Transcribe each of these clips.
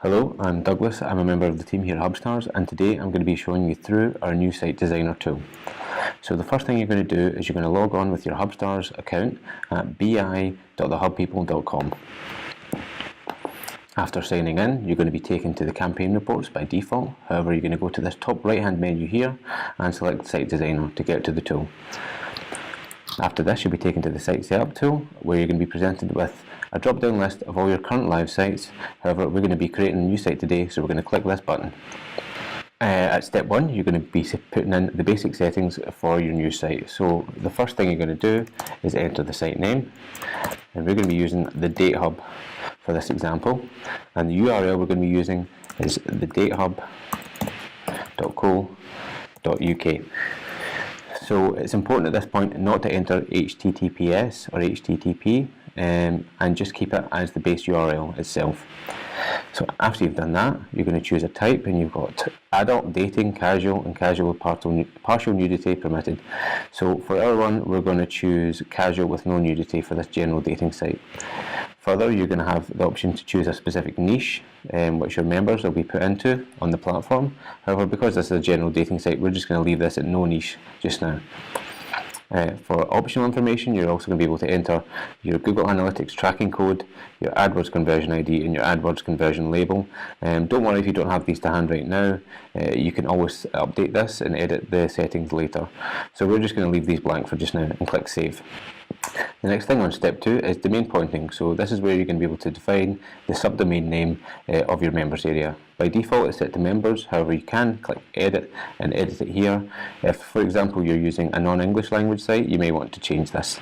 Hello, I'm Douglas. I'm a member of the team here at Hubstars, and today I'm going to be showing you through our new site designer tool. So the first thing you're going to do is you're going to log on with your Hubstars account at bi.thehubpeople.com. After signing in, you're going to be taken to the campaign reports by default. However, you're going to go to this top right hand menu here and select Site Designer to get to the tool. After this, you'll be taken to the Site Setup tool, where you're going to be presented with a drop-down list of all your current live sites. However, we're going to be creating a new site today, so we're going to click this button. At step 1, you're going to be putting in the basic settings for your new site. So the first thing you're going to do is enter the site name, and we're going to be using the DateHub for this example, and the URL we're going to be using is thedatehub.co.uk. So it's important at this point not to enter HTTPS or HTTP, and just keep it as the base URL itself. So after you've done that, you're going to choose a type, and you've got adult, dating, casual, and casual partial nudity permitted. So for our one, we're going to choose casual with no nudity for this general dating site. Further, you're going to have the option to choose a specific niche which your members will be put into on the platform. However, because this is a general dating site, we're just going to leave this at no niche just now. For optional information, you're also going to be able to enter your Google Analytics tracking code, your AdWords conversion ID, and your AdWords conversion label. Don't worry if you don't have these to hand right now. You can always update this and edit the settings later. So we're just going to leave these blank for just now and click Save. The next thing on step 2 is domain pointing. So this is where you're going to be able to define the subdomain name of your members area. By default it's set to members, however you can click edit and edit it here. If, for example, you're using a non-English language site, you may want to change this.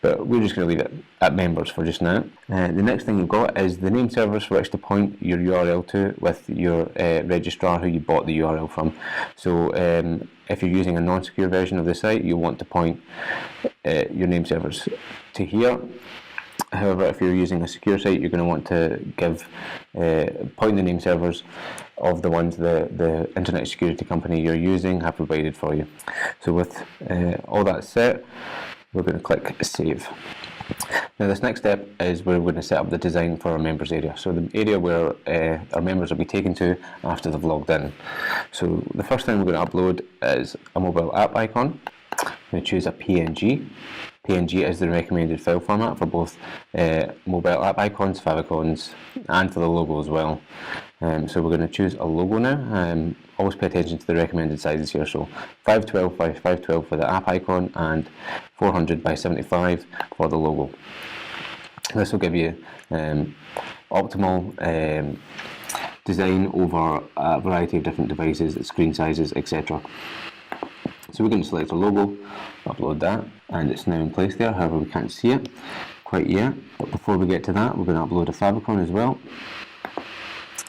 But we're just going to leave it at members for just now. The next thing you've got is the name servers for which to point your URL to with your registrar who you bought the URL from. So if you're using a non-secure version of the site, you'll want to point your name servers to here. However, if you're using a secure site, you're going to want to point the name servers of the ones the internet security company you're using have provided for you. So with all that set, we're going to click Save. Now this next step is where we're going to set up the design for our members area. So the area where our members will be taken to after they've logged in. So the first thing we're going to upload is a mobile app icon. I'm going to choose a PNG. PNG is the recommended file format for both mobile app icons, favicons, and for the logo as well. So we're going to choose a logo now. Always pay attention to the recommended sizes here. So 512 by 512 for the app icon and 400 by 75 for the logo. This will give you optimal design over a variety of different devices, screen sizes, etc. So we're going to select a logo, upload that, and it's now in place there. However, we can't see it quite yet. But before we get to that, we're going to upload a favicon as well,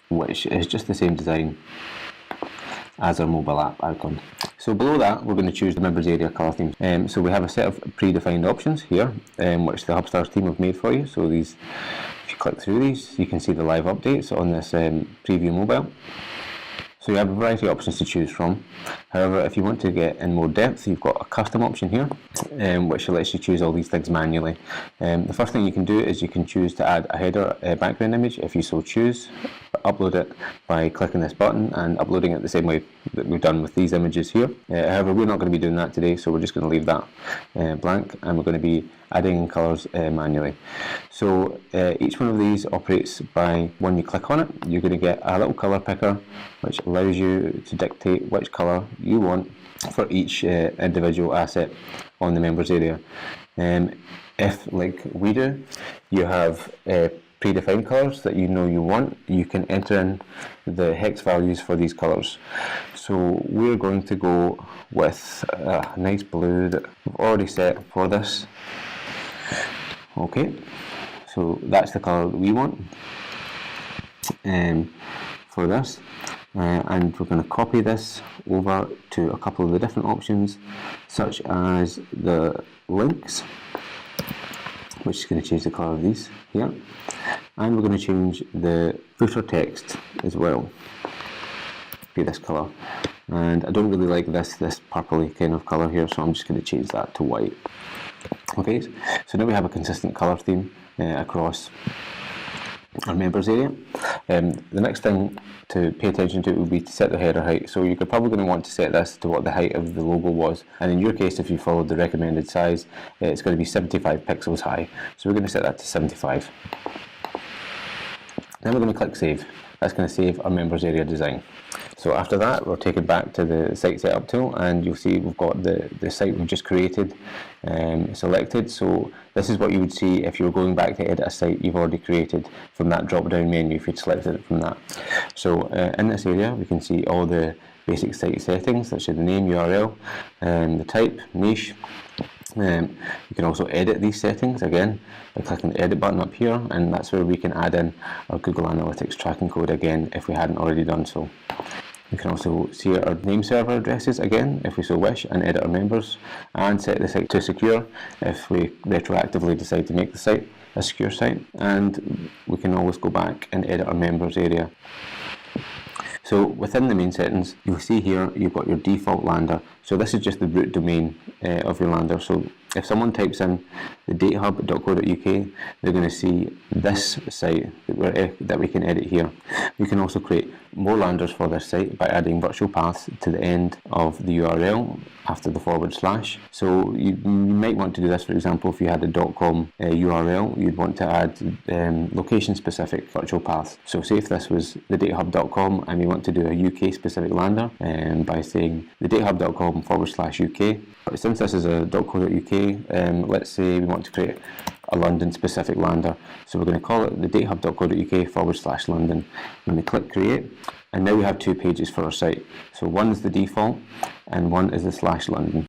which is just the same design as our mobile app icon. So below that, we're going to choose the members area colour theme. So we have a set of predefined options here, which the Hubstars team have made for you. So these, if you click through these, you can see the live updates on this preview mobile. So you have a variety of options to choose from. However, if you want to get in more depth, you've got a custom option here, which lets you choose all these things manually. The first thing you can do is you can choose to add a header background image if you so choose. Upload it by clicking this button and uploading it the same way that we've done with these images here. However, we're not going to be doing that today, so we're just going to leave that blank, and we're going to be adding colours manually. So each one of these operates by when you click on it, you're going to get a little colour picker which allows you to dictate which colour you want for each individual asset on the members area. If, like we do, you have predefined colours that you know you want, you can enter in the hex values for these colours. So we're going to go with a nice blue that we've already set for this. Okay, so that's the colour that we want for this, and we're going to copy this over to a couple of the different options, such as the links, which is going to change the colour of these here, and we're going to change the footer text as well to be this colour. And I don't really like this purpley kind of colour here, so I'm just going to change that to white. Okay, so now we have a consistent colour theme across our members area. The next thing to pay attention to would be to set the header height. So you're probably going to want to set this to what the height of the logo was, and in your case, if you followed the recommended size, it's going to be 75 pixels high. So we're going to set that to 75. Then we're going to click Save. That's going to save our members area design. So after that, we're taken back to the site setup tool, and you'll see we've got the site we've just created selected. So this is what you would see if you were going back to edit a site you've already created from that drop down menu if you'd selected it from that. So in this area we can see all the basic site settings, such as the name, URL, the type, niche. You can also edit these settings again by clicking the edit button up here, and that's where we can add in our Google Analytics tracking code again if we hadn't already done so. We can also see our name server addresses again if we so wish, and edit our members, and set the site to secure if we retroactively decide to make the site a secure site. And we can always go back and edit our members area. So within the main settings, you'll see here you've got your default lander. So this is just the root domain of your lander. So if someone types in the datahub.co.uk, they're going to see this site that we can edit here. We can also create more landers for this site by adding virtual paths to the end of the URL after the /. So you might want to do this, for example, if you had a .com URL, you'd want to add location-specific virtual paths. So say if this was the datahub.com and we want to do a UK-specific lander by saying the datahub.com /UK. But since this is a .co.uk, let's say we want to create a London-specific lander. So we're going to call it the datahub.co.uk /London. I'm going to click Create, and now we have two pages for our site. So one is the default, and one is the /London.